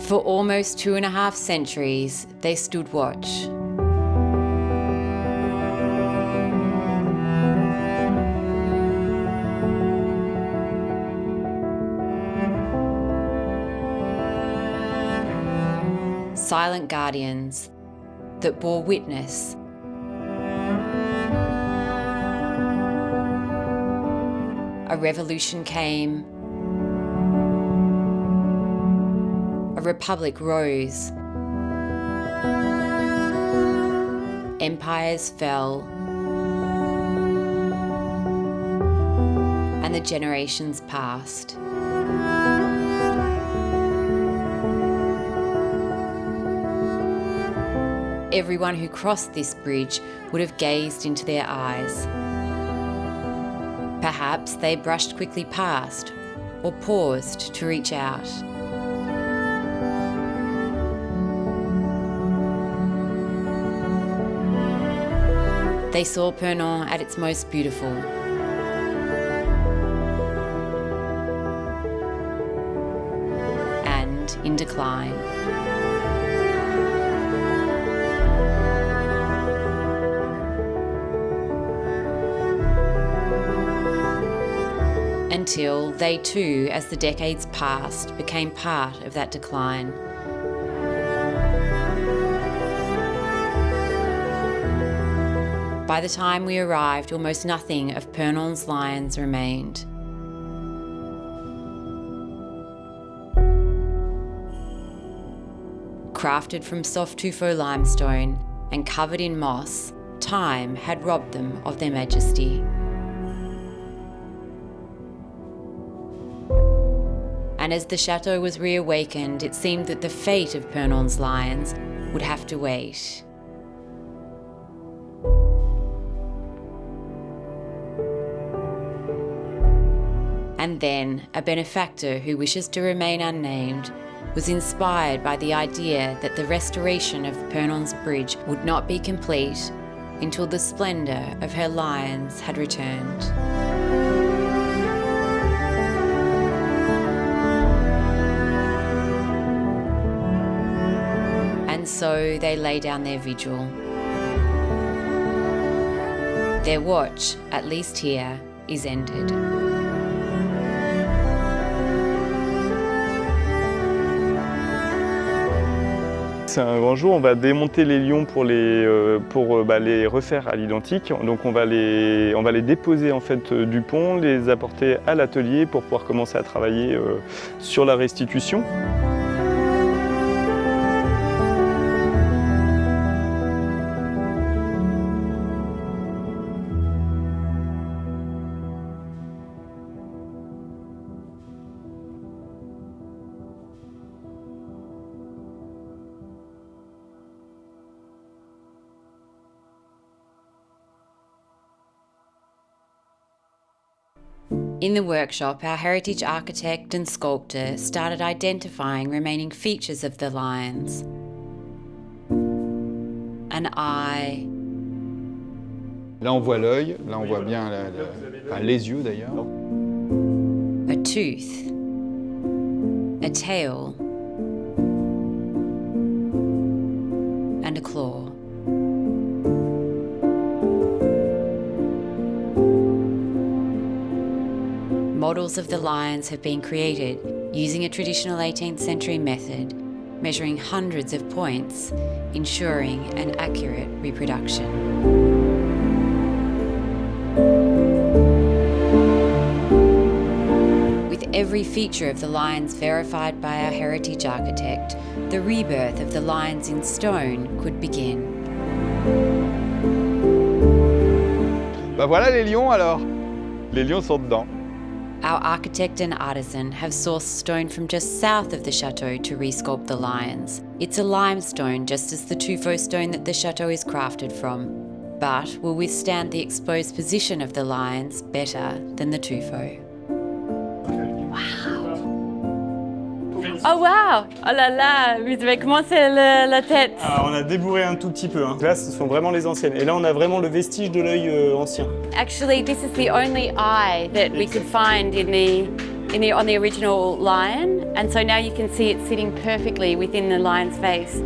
For almost 2.5 centuries, they stood watch. Silent guardians that bore witness. A revolution came. A republic rose. Empires fell. And the generations passed. Everyone who crossed this bridge would have gazed into their eyes. Perhaps they brushed quickly past or paused to reach out. They saw Purnon at its most beautiful. And in decline. Until they too, as the decades passed, became part of that decline. By the time we arrived, almost nothing of Purnon's lions remained. Crafted from soft tuffeau limestone and covered in moss, time had robbed them of their majesty. And as the chateau was reawakened, it seemed that the fate of Purnon's lions would have to wait. And then, a benefactor who wishes to remain unnamed was inspired by the idea that the restoration of Purnon's bridge would not be complete until the splendour of her lions had returned. And so they lay down their vigil. Their watch, at least here, is ended. C'est un grand jour, on va démonter les lions pour les refaire à l'identique. Donc on va les déposer en fait du pont, les apporter à l'atelier pour pouvoir commencer à travailler sur la restitution. In the workshop, our heritage architect and sculptor started identifying remaining features of the lions. An eye. Là on voit l'œil, là on voit bien les yeux d'ailleurs. A tooth. A tail. And a claw. Models of the lions have been created using a traditional 18th century method, measuring hundreds of points, ensuring an accurate reproduction. With every feature of the lions verified by our heritage architect, the rebirth of the lions in stone could begin. Bah voilà les lions alors. Les lions sont dedans. Our architect and artisan have sourced stone from just south of the chateau to resculpt the lions. It's a limestone, just as the tuffeau stone that the chateau is crafted from, but will withstand the exposed position of the lions better than the tuffeau. Oh wow! Oh là là! Vous avez commencé la tête. Alors, on a débourré un tout petit peu. Hein. Là, ce sont vraiment les anciennes. Et là, on a vraiment le vestige de l'œil ancien. Actually, this is the only eye that we could find in on the original lion, and so now you can see it sitting perfectly within the lion's face.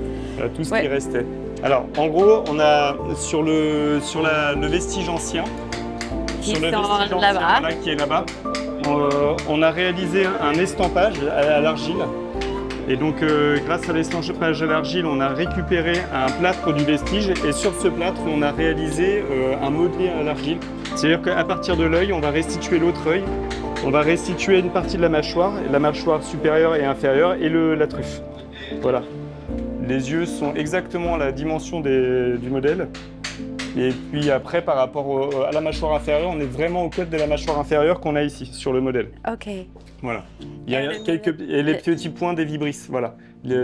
Tout ce Ouais. qui restait. Alors, en gros, on a sur le vestige ancien, Qui sur le sont vestige ancien là-bas. voilà, qui est là-bas, on a réalisé un estampage à l'argile. Et donc, grâce à l'estampage à l'argile, on a récupéré un plâtre du vestige. Et sur ce plâtre, on a réalisé un modelé à l'argile. C'est-à-dire qu'à partir de l'œil, on va restituer l'autre œil. On va restituer une partie de la mâchoire supérieure et inférieure, et la truffe. Voilà. Les yeux sont exactement à la dimension du modèle. Et puis après, par rapport à la mâchoire inférieure, on est vraiment au code de la mâchoire inférieure qu'on a ici, sur le modèle. Ok. Voilà. Il y a les petits points des vibrisses, voilà.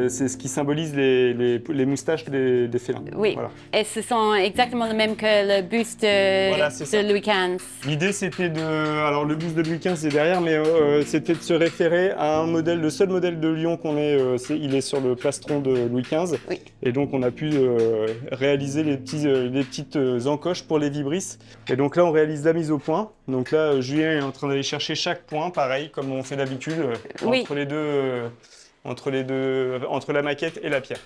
C'est ce qui symbolise les moustaches des félins. Oui, Voilà. et ce sont exactement les mêmes que le buste Voilà, c'est ça. de Louis XV. L'idée, c'était alors le buste de Louis XV est derrière, mais c'était de se référer à un modèle, le seul modèle de lion qu'on ait, il est sur le plastron de Louis XV. Oui. Et donc, on a pu réaliser les petites encoches pour les vibrisses. Et donc là, on réalise la mise au point. Donc là, Julien est en train d'aller chercher chaque point, pareil, comme on fait d'habitude, Oui. entre la maquette et la pierre.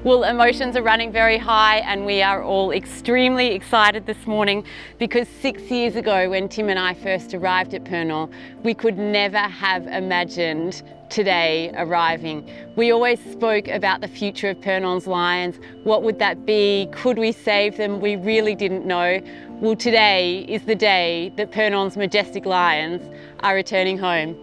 Well, emotions are running very high and we are all extremely excited this morning because 6 years ago when Tim and I first arrived at Purnon, we could never have imagined today arriving. We always spoke about the future of Purnon's lions. What would that be? Could we save them? We really didn't know. Well, today is the day that Purnon's majestic lions are returning home.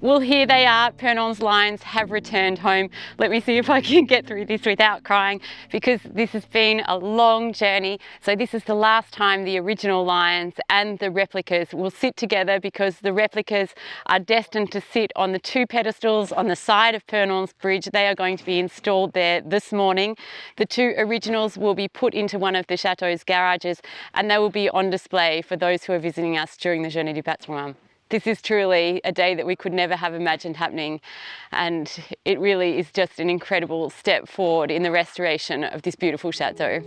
Well, here they are. Purnon's lions have returned home. Let me see if I can get through this without crying because this has been a long journey. So this is the last time the original lions and the replicas will sit together because the replicas are destined to sit on the two pedestals on the side of Purnon's bridge. They are going to be installed there this morning. The two originals will be put into one of the Château's garages and they will be on display for those who are visiting us during the Journée du Patrimoine. This is truly a day that we could never have imagined happening, and it really is just an incredible step forward in the restoration of this beautiful chateau.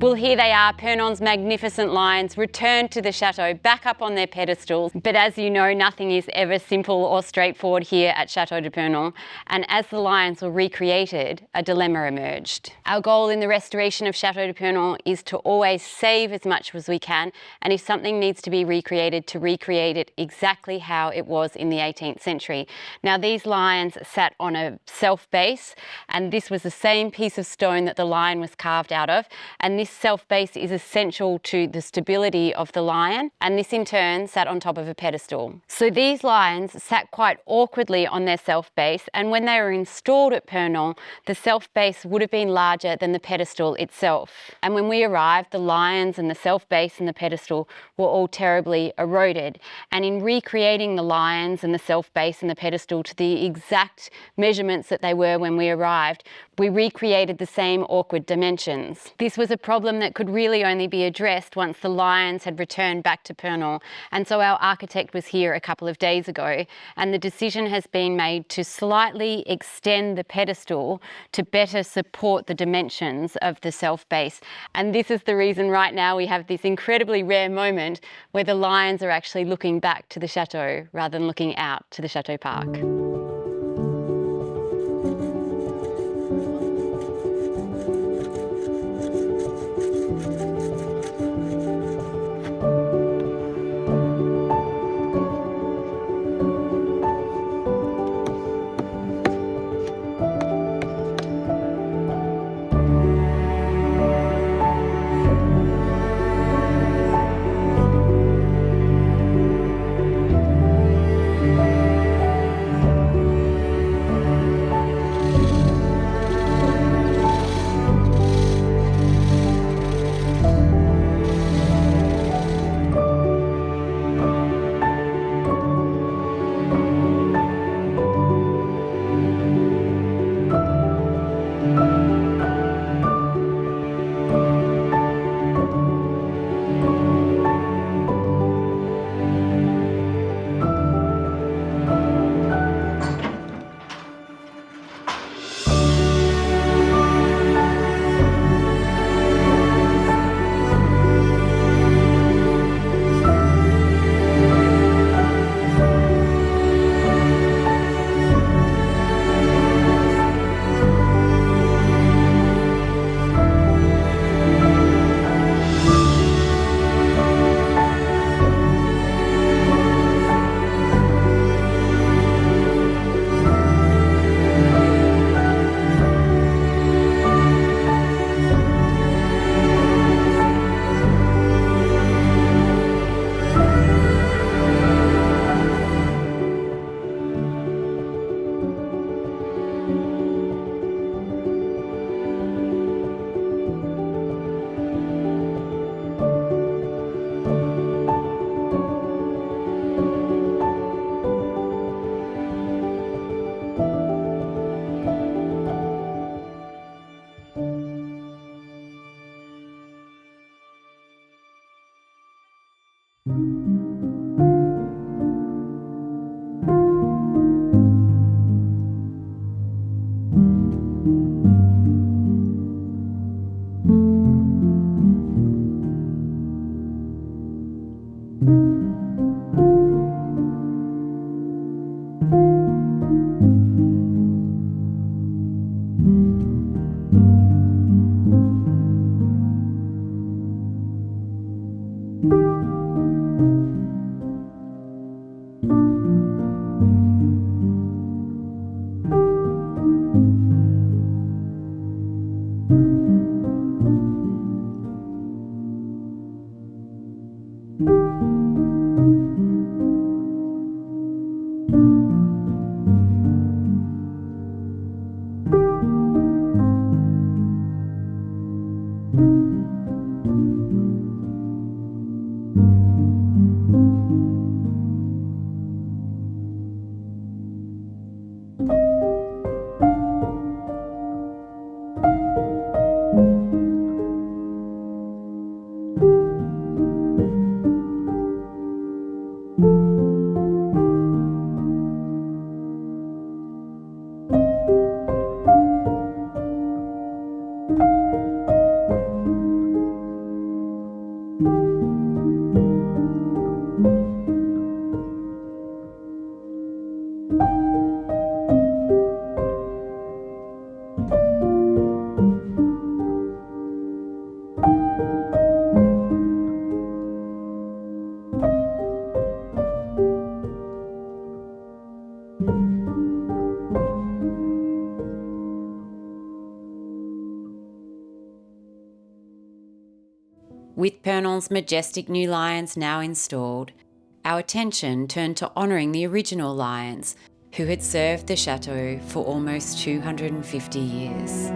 Well, here they are, Purnon's magnificent lions returned to the chateau, back up on their pedestals. But as you know, nothing is ever simple or straightforward here at Château de Purnon. And as the lions were recreated, a dilemma emerged. Our goal in the restoration of Château de Purnon is to always save as much as we can, and if something needs to be recreated, to recreate it exactly how it was in the 18th century. Now, these lions sat on a self base, and this was the same piece of stone that the lion was carved out of. And this self base is essential to the stability of the lion, and this in turn sat on top of a pedestal. So these lions sat quite awkwardly on their self base, and when they were installed at Purnon, the self base would have been larger than the pedestal itself. And when we arrived, the lions and the self base and the pedestal were all terribly eroded. And in recreating the lions and the self base and the pedestal to the exact measurements that they were when we arrived, we recreated the same awkward dimensions. This was a problem that could really only be addressed once the lions had returned back to Purnon, and so our architect was here a couple of days ago, and the decision has been made to slightly extend the pedestal to better support the dimensions of the self base. And this is the reason right now we have this incredibly rare moment where the lions are actually looking back to the chateau rather than looking out to the Chateau Park. With Purnon's majestic new lions now installed, our attention turned to honouring the original lions who had served the chateau for almost 250 years.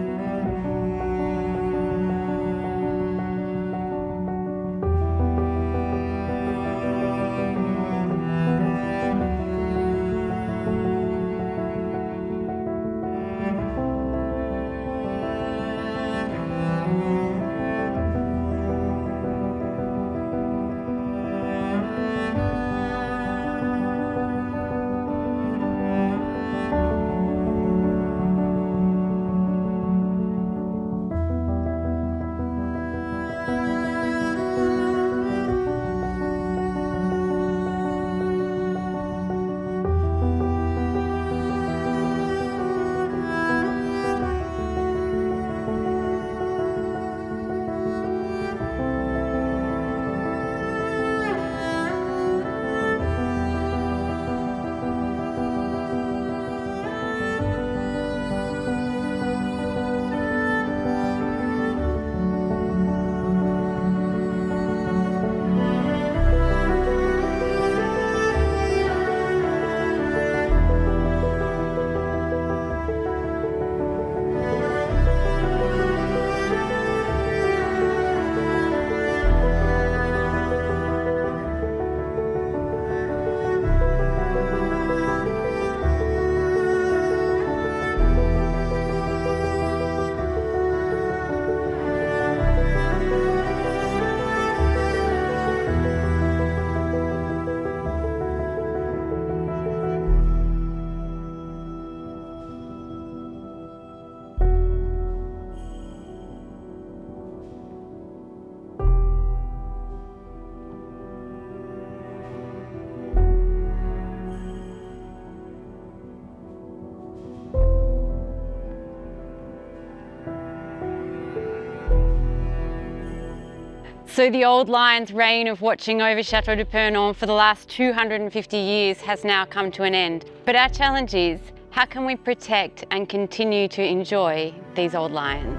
So the old lion's reign of watching over Château de Purnon for the last 250 years has now come to an end. But our challenge is, how can we protect and continue to enjoy these old lions?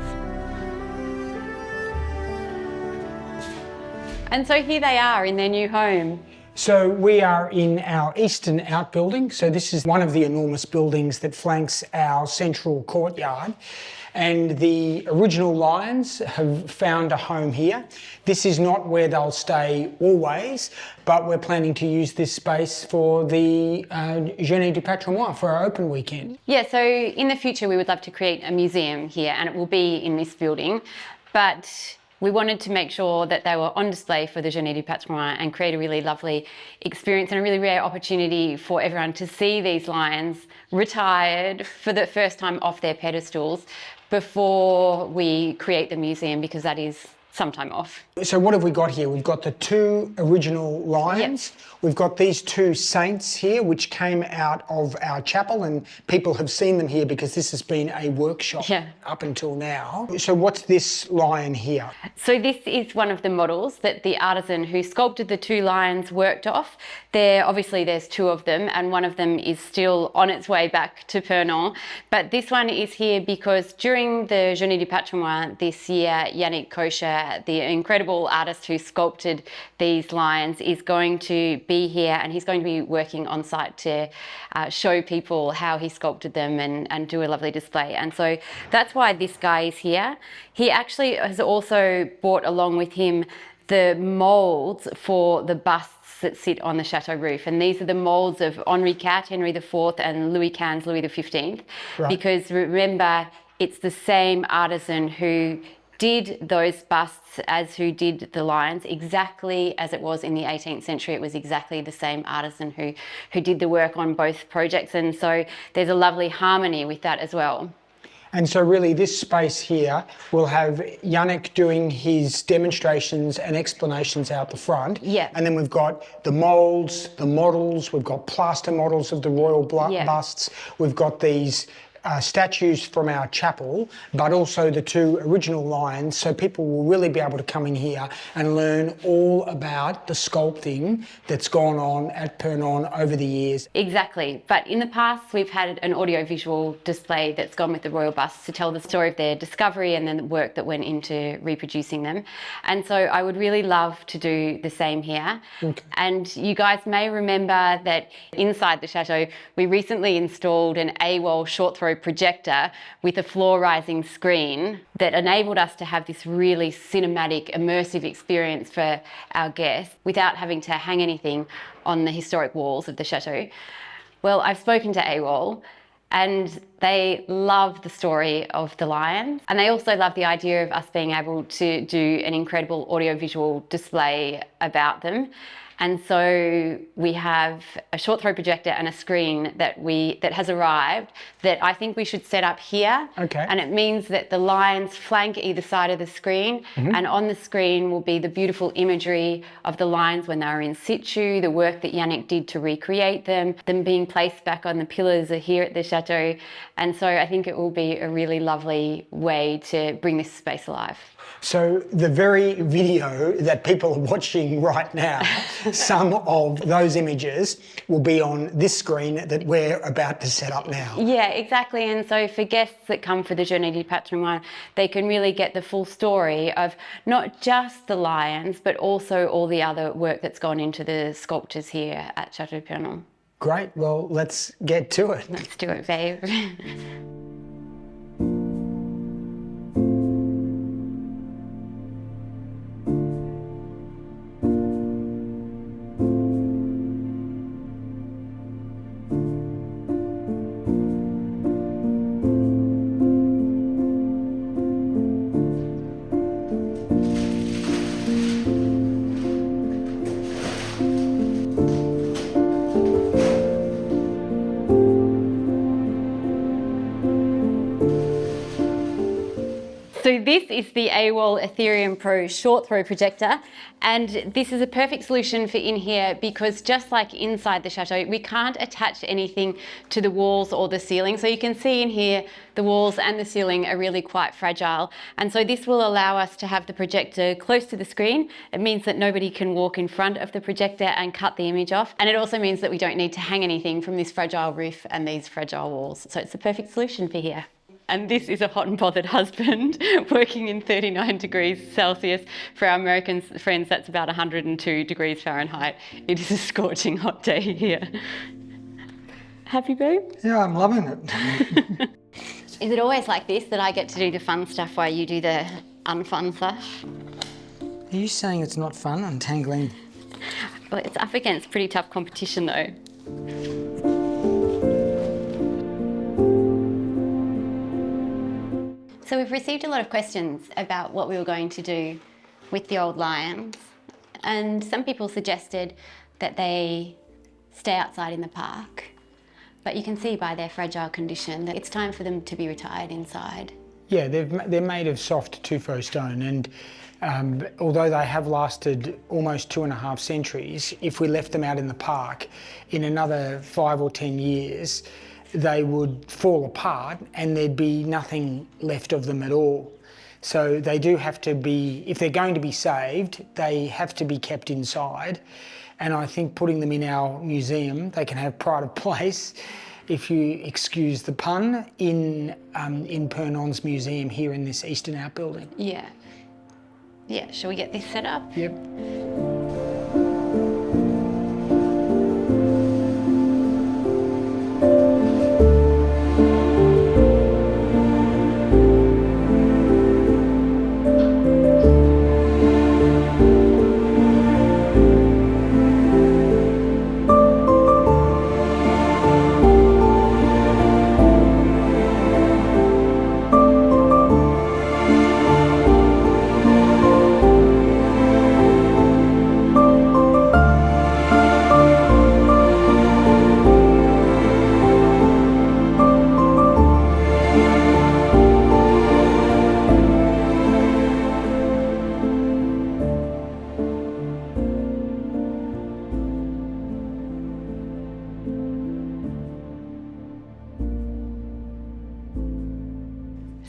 And so here they are in their new home. So we are in our eastern outbuilding. So this is one of the enormous buildings that flanks our central courtyard. And the original lions have found a home here. This is not where they'll stay always, but we're planning to use this space for the Journée du Patrimoine, for our open weekend. Yeah, so in the future we would love to create a museum here, and it will be in this building. But we wanted to make sure that they were on display for the Journée du Patrimoine and create a really lovely experience and a really rare opportunity for everyone to see these lions retired for the first time off their pedestals before we create the museum, because that is some time off. So what have we got here? We've got the two original lions. Yep. We've got these two saints here, which came out of our chapel, and people have seen them here because this has been a workshop up until now. So what's this lion here? So this is one of the models that the artisan who sculpted the two lions worked off. Obviously there's two of them, and one of them is still on its way back to Purnon. But this one is here because during the Journée du Patrimoine this year, Yannick Kocher, the incredible artist who sculpted these lions, is going to be here, and he's going to be working on site to show people how he sculpted them and do a lovely display. And so that's why this guy is here. He actually has also brought along with him the moulds for the busts that sit on the chateau roof, and these are the moulds of Henri IV, Henry IV, and Louis XV, Louis XV. Right. Because remember, it's the same artisan who did those busts as who did the lions, exactly as it was in the 18th century. It was exactly the same artisan who did the work on both projects, and so there's a lovely harmony with that as well. And so really this space here will have Yannick doing his demonstrations and explanations out the front. Yeah. And then we've got the moulds, the models, we've got plaster models of the royal busts, we've got these statues from our chapel, but also the 2 original lions, so people will really be able to come in here and learn all about the sculpting that's gone on at Purnon over the years. Exactly, but in the past we've had an audio-visual display that's gone with the royal busts to tell the story of their discovery and then the work that went into reproducing them. And so I would really love to do the same here. Okay. And you guys may remember that inside the chateau we recently installed an AWOL short throw projector with a floor rising screen that enabled us to have this really cinematic, immersive experience for our guests without having to hang anything on the historic walls of the chateau. Well, I've spoken to AWOL and they love the story of the lions, and they also love the idea of us being able to do an incredible audiovisual display about them. And so we have a short throw projector and a screen that has arrived that I think we should set up here. Okay. And it means that the lions flank either side of the screen, and on the screen will be the beautiful imagery of the lions when they were in situ, the work that Yannick did to recreate them being placed back on the pillars here at the chateau. And so I think it will be a really lovely way to bring this space alive. So the very video that people are watching right now, some of those images will be on this screen that we're about to set up now. Yeah, exactly. And so for guests that come for the Journée du Patrimoine, they can really get the full story of not just the lions, but also all the other work that's gone into the sculptures here at Château Purnon. Great, well, let's get to it. Let's do it, babe. So this is the AWOL Aetherion Pro short throw projector, and this is a perfect solution for in here because just like inside the chateau, we can't attach anything to the walls or the ceiling. So you can see in here, the walls and the ceiling are really quite fragile. And so this will allow us to have the projector close to the screen. It means that nobody can walk in front of the projector and cut the image off. And it also means that we don't need to hang anything from this fragile roof and these fragile walls. So it's the perfect solution for here. And this is a hot and bothered husband working in 39 degrees Celsius. For our American friends, that's about 102 degrees Fahrenheit. It is a scorching hot day here. Happy, babe? Yeah, I'm loving it. Is it always like this, that I get to do the fun stuff while you do the unfun stuff? Are you saying it's not fun, untangling? Well, it's up against pretty tough competition though. So we've received a lot of questions about what we were going to do with the old lions, and some people suggested that they stay outside in the park, but you can see by their fragile condition that it's time for them to be retired inside. Yeah, they're made of soft tuffo stone, and although they have lasted almost 2.5 centuries, if we left them out in the park in another 5 or 10 years, they would fall apart and there'd be nothing left of them at all. So they do have to be, if they're going to be saved, they have to be kept inside. And I think putting them in our museum, they can have pride of place, if you excuse the pun, in Purnon's museum here in this Eastern outbuilding. Yeah. Yeah, shall we get this set up? Yep.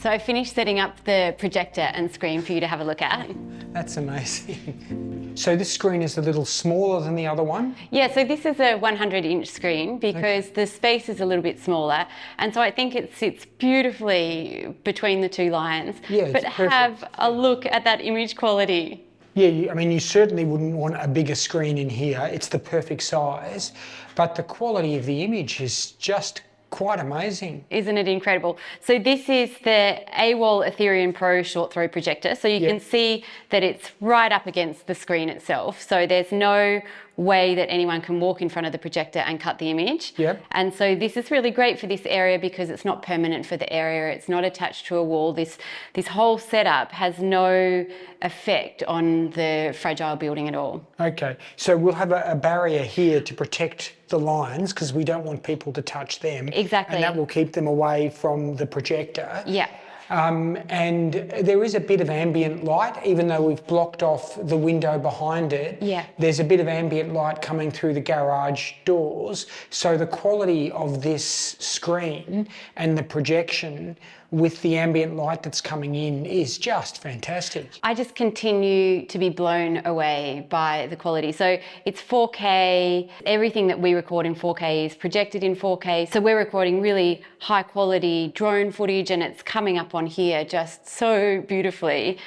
So I finished setting up the projector and screen for you to have a look at. That's amazing. So this screen is a little smaller than the other one? Yeah, so this is a 100-inch screen because the space is a little bit smaller, and so I think it sits beautifully between the two lions. Yeah, but it's perfect. have a look at that image quality. Yeah, I mean, you certainly wouldn't want a bigger screen in here. It's the perfect size, but the quality of the image is just quite amazing. Isn't it incredible? So this is the AWOL Aetherion Pro short throw projector. So you can see that it's right up against the screen itself. So there's no way that anyone can walk in front of the projector and cut the image. Yep. And so this is really great for this area because it's not permanent for the area. It's not attached to a wall. This whole setup has no effect on the fragile building at all. Okay, so we'll have a barrier here to protect the lions because we don't want people to touch them. Exactly. And that will keep them away from the projector. Yeah. And there is a bit of ambient light, even though we've blocked off the window behind it. Yeah. There's a bit of ambient light coming through the garage doors. So the quality of this screen and the projection with the ambient light that's coming in is just fantastic. I just continue to be blown away by the quality. So it's 4K, everything that we record in 4K is projected in 4K. So we're recording really high quality drone footage and it's coming up on here just so beautifully.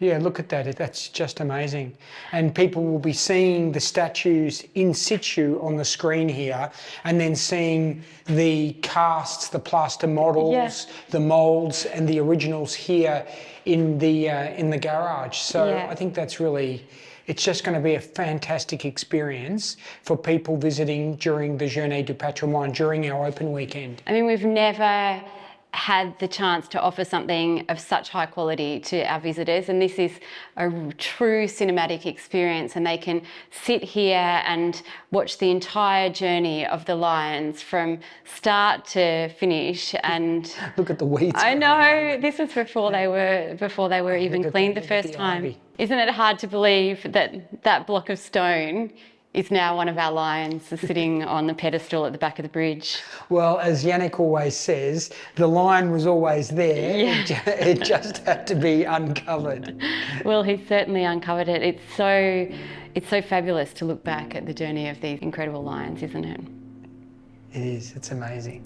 Yeah, look at that. That's just amazing. And people will be seeing the statues in situ on the screen here and then seeing the casts, the plaster models, the moulds and the originals here in the garage. So I think that's really, it's just going to be a fantastic experience for people visiting during the Journée du Patrimoine, during our open weekend. I mean, we've never had the chance to offer something of such high quality to our visitors, and this is a true cinematic experience, and they can sit here and watch the entire journey of the lions from start to finish. And look at the weeds. I know, this was before they were even cleaned the first time. Ivy. Isn't it hard to believe that that block of stone is now one of our lions sitting on the pedestal at the back of the bridge? Well, as Yannick always says, the lion was always there. Yeah. It just had to be uncovered. Well, he's certainly uncovered it. It's so fabulous to look back at the journey of these incredible lions, isn't it? It is. It's amazing.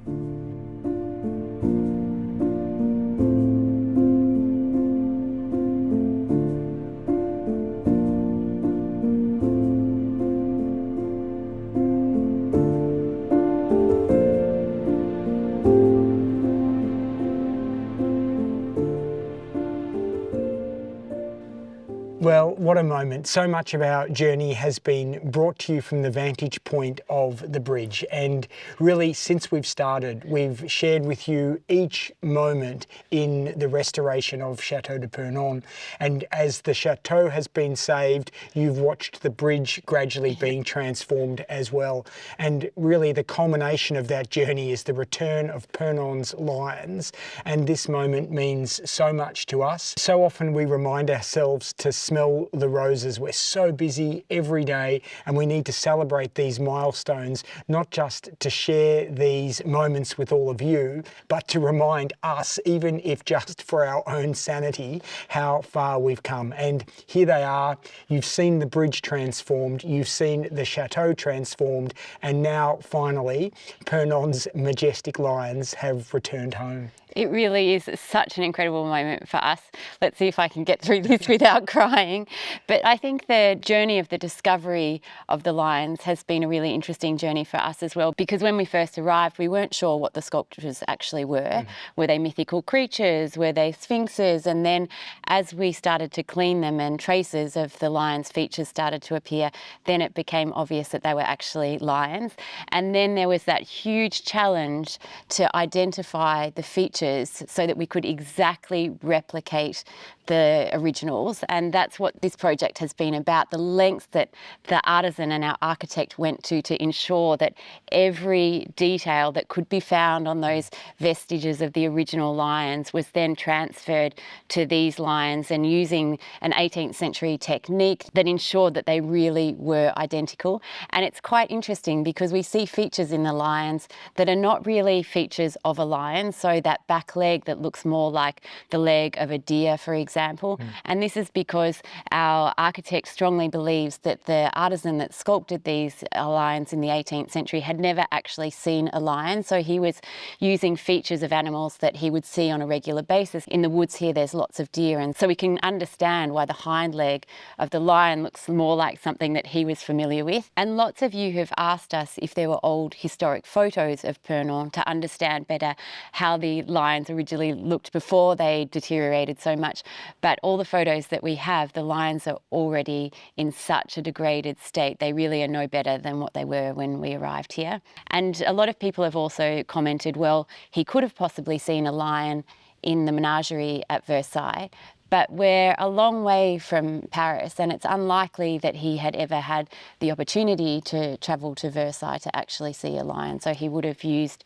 Well, what a moment. So much of our journey has been brought to you from the vantage point of the bridge. And really, since we've started, we've shared with you each moment in the restoration of Château de Purnon. And as the chateau has been saved, you've watched the bridge gradually being transformed as well. And really, the culmination of that journey is the return of Purnon's lions. And this moment means so much to us. So often we remind ourselves to smell the roses. We're so busy every day and we need to celebrate these milestones, not just to share these moments with all of you, but to remind us, even if just for our own sanity, how far we've come. And here they are. You've seen the bridge transformed, you've seen the chateau transformed, and now finally Purnon's majestic lions have returned home. It really is such an incredible moment for us. Let's see if I can get through this without crying. But I think the journey of the discovery of the lions has been a really interesting journey for us as well, because when we first arrived, we weren't sure what the sculptures actually were. Were they mythical creatures? Were they sphinxes? And then as we started to clean them and traces of the lions' features started to appear, then it became obvious that they were actually lions. And then there was that huge challenge to identify the features so that we could exactly replicate the originals, and that's that's what this project has been about, the lengths that the artisan and our architect went to ensure that every detail that could be found on those vestiges of the original lions was then transferred to these lions, and using an 18th century technique that ensured that they really were identical. And it's quite interesting because we see features in the lions that are not really features of a lion. So that back leg that looks more like the leg of a deer, for example. And this is because our architect strongly believes that the artisan that sculpted these lions in the 18th century had never actually seen a lion. So he was using features of animals that he would see on a regular basis. In the woods here, there's lots of deer, and so we can understand why the hind leg of the lion looks more like something that he was familiar with. And lots of you have asked us if there were old historic photos of Purnon to understand better how the lions originally looked before they deteriorated so much. But all the photos that we have, the lions are already in such a degraded state. They really are no better than what they were when we arrived here. And a lot of people have also commented, well, he could have possibly seen a lion in the menagerie at Versailles, but we're a long way from Paris, and it's unlikely that he had ever had the opportunity to travel to Versailles to actually see a lion. So he would have used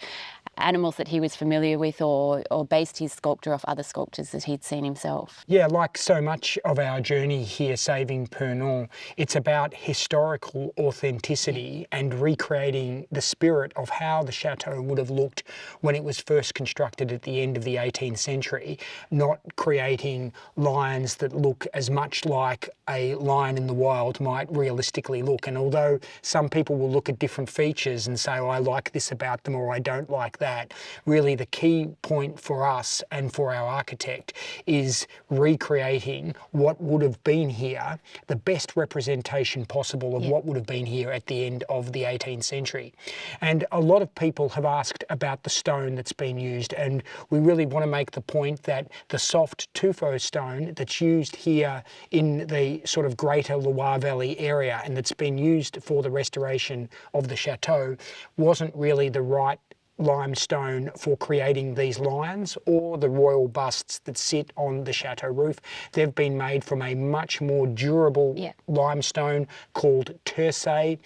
animals that he was familiar with, or based his sculpture off other sculptures that he'd seen himself. Yeah, like so much of our journey here saving Purnon, it's about historical authenticity and recreating the spirit of how the chateau would have looked when it was first constructed at the end of the 18th century, not creating lions that look as much like a lion in the wild might realistically look. And although some people will look at different features and say, oh, I like this about them or I don't like that, really the key point for us and for our architect is recreating what would have been here, the best representation possible of what would have been here at the end of the 18th century. And a lot of people have asked about the stone that's been used, and we really want to make the point that the soft tuffeau stone that's used here in the sort of greater Loire Valley area and that's been used for the restoration of the chateau wasn't really the right limestone for creating these lions or the royal busts that sit on the chateau roof. They've been made from a much more durable limestone called Tersay.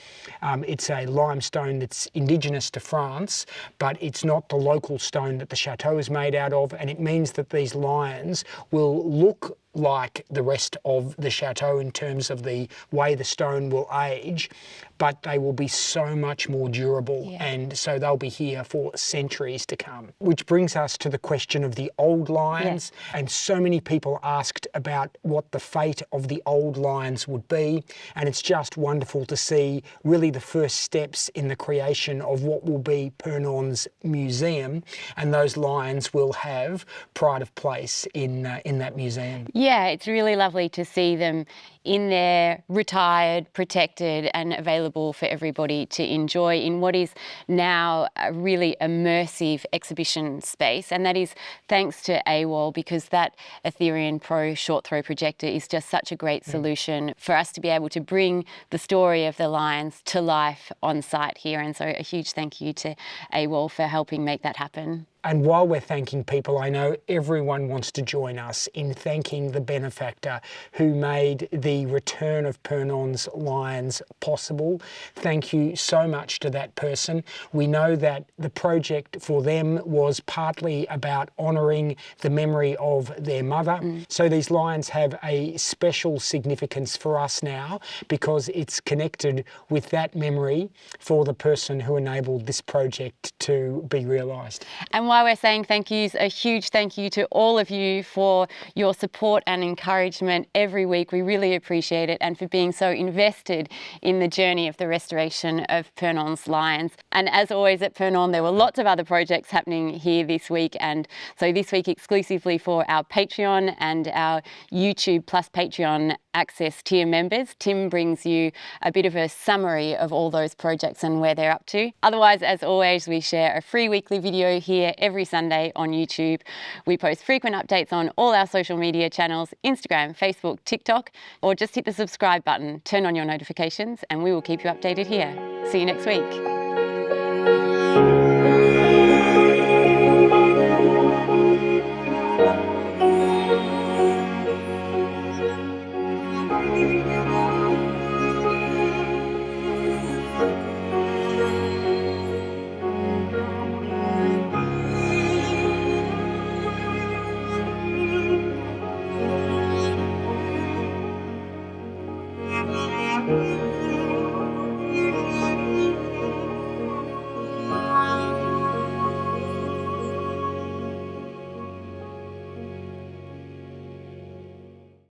It's a limestone that's indigenous to France, but it's not the local stone that the chateau is made out of, and it means that these lions will look like the rest of the chateau in terms of the way the stone will age, but they will be so much more durable, and so they'll be here for centuries to come. Which brings us to the question of the old lions, and so many people asked about what the fate of the old lions would be, and it's just wonderful to see really the first steps in the creation of what will be Purnon's museum, and those lions will have pride of place in that museum. Yeah, it's really lovely to see them in there, retired, protected and available for everybody to enjoy in what is now a really immersive exhibition space. And that is thanks to AWOL, because that Aetherion Pro short throw projector is just such a great solution for us to be able to bring the story of the lions to life on site here. And so a huge thank you to AWOL for helping make that happen. And while we're thanking people, I know everyone wants to join us in thanking the benefactor who made the return of Purnon's lions possible. Thank you so much to that person. We know that the project for them was partly about honouring the memory of their mother. So these lions have a special significance for us now because it's connected with that memory for the person who enabled this project to be realised. And while we're saying thank yous, a huge thank you to all of you for your support and encouragement every week. We really appreciate it, and for being so invested in the journey of the restoration of Purnon's lions. And as always at Purnon, there were lots of other projects happening here this week. And so this week, exclusively for our Patreon and our YouTube plus Patreon access tier members, Tim brings you a bit of a summary of all those projects and where they're up to. Otherwise, as always, we share a free weekly video here every Sunday on YouTube. We post frequent updates on all our social media channels, Instagram, Facebook, TikTok, or just hit the subscribe button, turn on your notifications, and we will keep you updated here. See you next week.